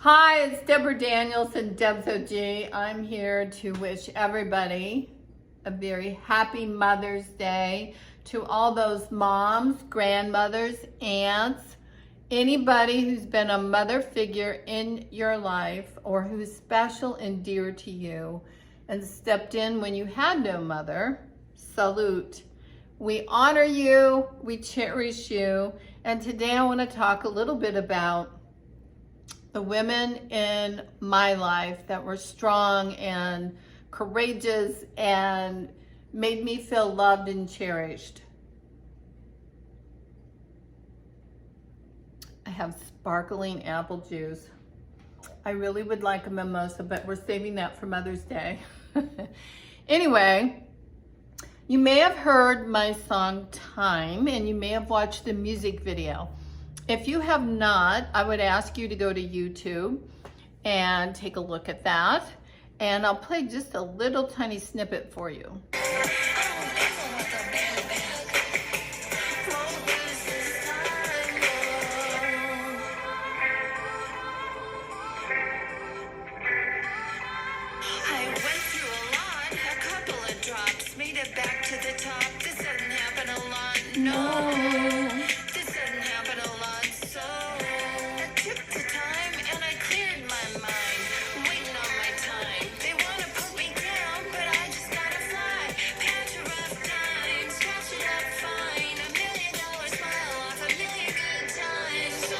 Hi, it's Debra Danielsen, Debz OG. I'm here to wish everybody a very happy Mother's Day. To all those moms, grandmothers, aunts, anybody who's been a mother figure in your life or who's special and dear to you and stepped in when you had no mother, salute. We honor you, we cherish you, and today I want to talk a little bit about the women in my life that were strong and courageous and made me feel loved and cherished. I have sparkling apple juice. I really would like a mimosa, but we're saving that for Mother's Day. Anyway, you may have heard my song Time, and you may have watched the music video. If you have not, I would ask you to go to YouTube and take a look at that. And I'll play just a little tiny snippet for you. I went through a lot, a couple of drops, made it back to the top. This doesn't happen a lot, no. This doesn't happen a lot, so I took the time and I cleared my mind, waiting on my time. They want to put me down, but I just gotta fly. Patch of rough times, scratch it up fine. $1 million smile off a million good times. So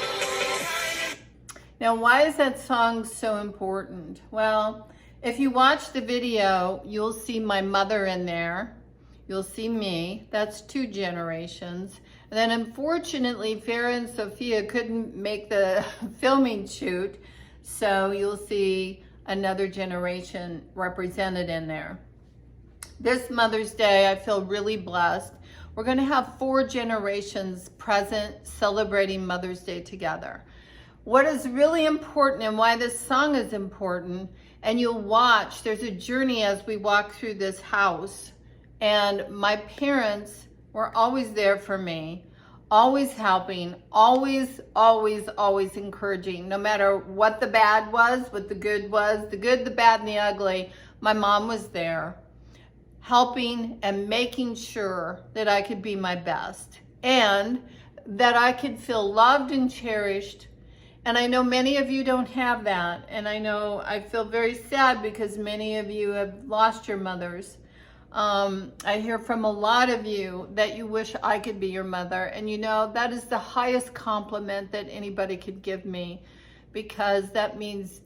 Now, why is that song so important? Well, if you watch the video, you'll see my mother in there. You'll see me. That's 2 generations. And then unfortunately, Farah and Sophia couldn't make the filming shoot, so you'll see another generation represented in there. This Mother's Day, I feel really blessed. We're going to have 4 generations present celebrating Mother's Day together. What is really important and why this song is important, and you'll watch, there's a journey as we walk through this house, and my parents were always there for me, always helping, always encouraging, no matter what the bad was, what the good was, the good, the bad, and the ugly. My mom was there, helping and making sure that I could be my best and that I could feel loved and cherished. And I know many of you don't have that. And I know I feel very sad because many of you have lost your mothers. I hear from a lot of you that you wish I could be your mother. And you know, that is the highest compliment that anybody could give me, because that means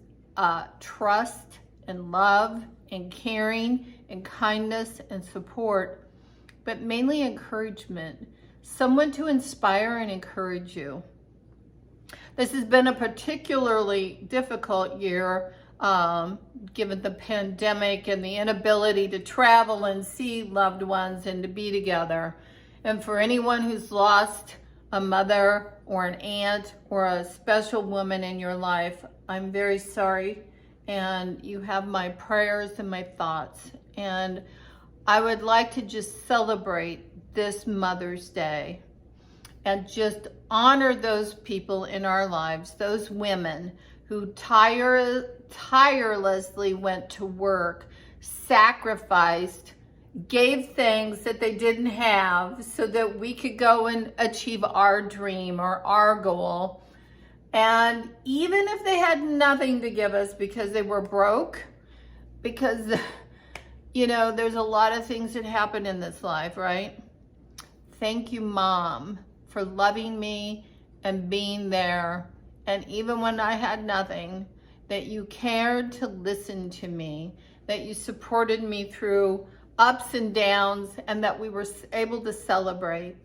trust and love and caring and kindness and support, but mainly encouragement. Someone to inspire and encourage you. This has been a particularly difficult year, given the pandemic and the inability to travel and see loved ones and to be together. And for anyone who's lost a mother or an aunt or a special woman in your life, I'm very sorry. And you have my prayers and my thoughts. And I would like to just celebrate this Mother's Day and just honor those people in our lives, those women who tirelessly went to work, sacrificed, gave things that they didn't have so that we could go and achieve our dream or our goal. And even if they had nothing to give us because they were broke, because, you know, there's a lot of things that happen in this life, right? Thank you, Mom, for loving me and being there. And even when I had nothing, that you cared to listen to me, that you supported me through ups and downs, and that we were able to celebrate.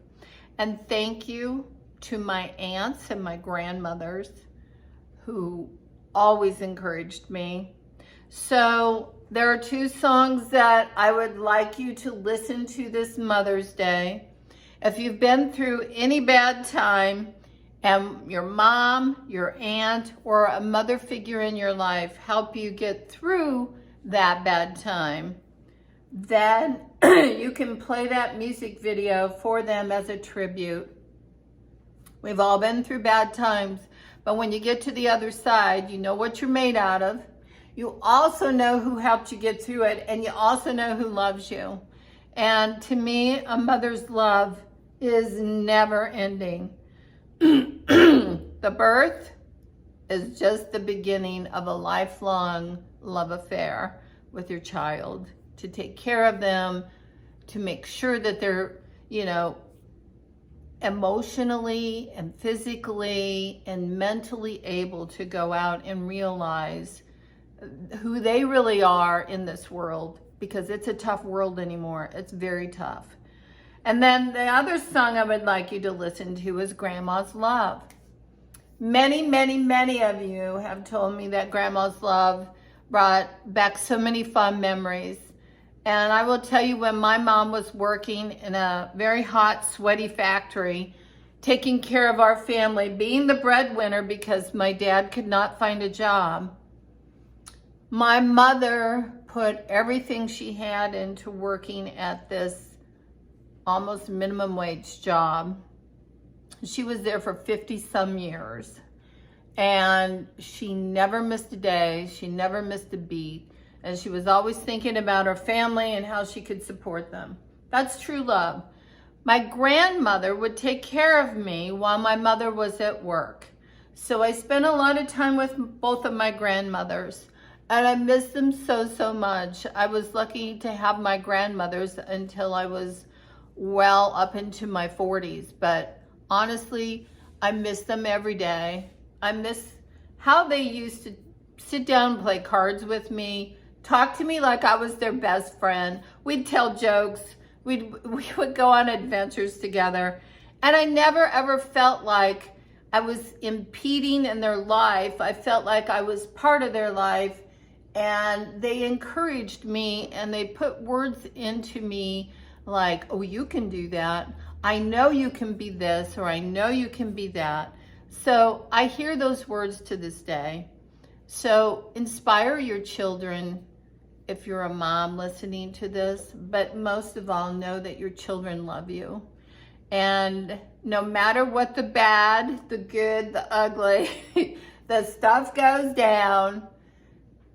And thank you to my aunts and my grandmothers who always encouraged me. So there are 2 songs that I would like you to listen to this Mother's Day. If you've been through any bad time and your mom, your aunt, or a mother figure in your life help you get through that bad time, then you can play that music video for them as a tribute. We've all been through bad times, But when you get to the other side, you know what you're made out of. You also know who helped you get through it, and you also know who loves you. And to me, a mother's love is never ending. The birth is just the beginning of a lifelong love affair with your child, to take care of them, to make sure that they're, emotionally and physically and mentally able to go out and realize who they really are in this world, because it's a tough world anymore. It's very tough. And then the other song I would like you to listen to is Grandma's Love. Many, many, many of you have told me that Grandma's Love brought back so many fun memories. And I will tell you, when my mom was working in a very hot, sweaty factory, taking care of our family, being the breadwinner because my dad could not find a job, my mother put everything she had into working at this almost minimum wage job. She was there for 50 some years, and she never missed a day. She never missed a beat. And she was always thinking about her family and how she could support them. That's true love. My grandmother would take care of me while my mother was at work. So I spent a lot of time with both of my grandmothers, and I miss them so, so much. I was lucky to have my grandmothers until I was well up into my 40s. But honestly, I miss them every day. I miss how they used to sit down and play cards with me, talk to me like I was their best friend. We'd tell jokes. We would go on adventures together. And I never ever felt like I was impeding in their life. I felt like I was part of their life, and they encouraged me, and they put words into me like, oh, you can do that. I know you can be this, or I know you can be that. So I hear those words to this day. So inspire your children if you're a mom listening to this, but most of all, know that your children love you. And no matter what the bad, the good, the ugly, the stuff goes down,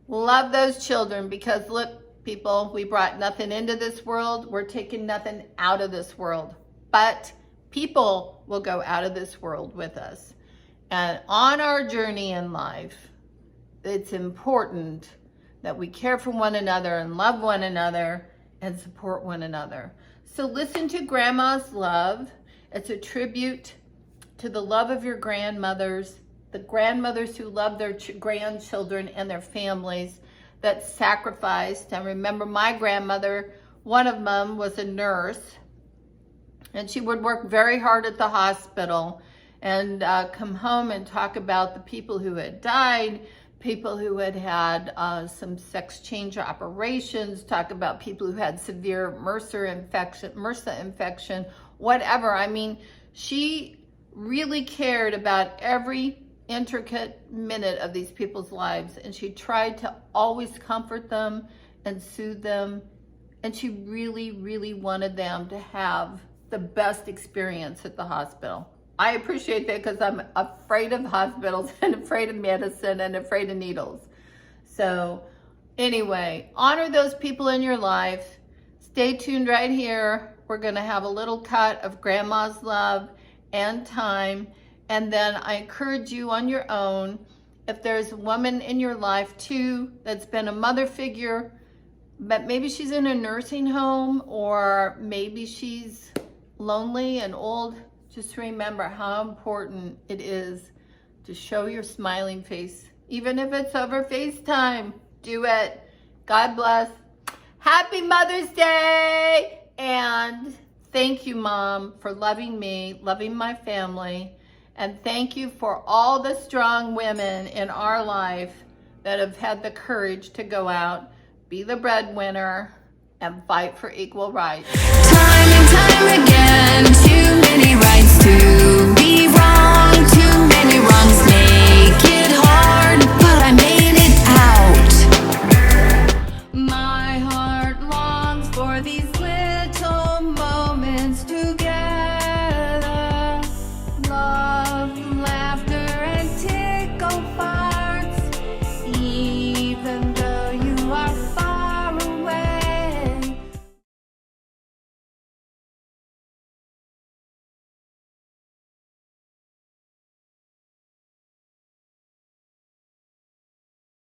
love those children, because look, people, we brought nothing into this world. We're taking nothing out of this world, but people will go out of this world with us. And on our journey in life, it's important that we care for one another and love one another and support one another. So listen to Grandma's Love. It's a tribute to the love of your grandmothers, the grandmothers who love their grandchildren and their families, that sacrificed. And remember, my grandmother, one of them was a nurse, and she would work very hard at the hospital and come home and talk about the people who had died, people who had had some sex change operations, talk about people who had severe MRSA infection, whatever. I mean, she really cared about every intricate minute of these people's lives, and she tried to always comfort them and soothe them, and she really, really wanted them to have the best experience at the hospital. I appreciate that, because I'm afraid of hospitals and afraid of medicine and afraid of needles. So anyway, honor those people in your life. Stay tuned right here. We're going to have a little cut of Grandma's Love and Time. And then I encourage you on your own, if there's a woman in your life too that's been a mother figure, but maybe she's in a nursing home, or maybe she's lonely and old, just remember how important it is to show your smiling face. Even if it's over FaceTime, do it. God bless. Happy Mother's Day! And thank you, Mom, for loving me, loving my family. And thank you for all the strong women in our life that have had the courage to go out, be the breadwinner, and fight for equal rights. Time and time again, too many rights to be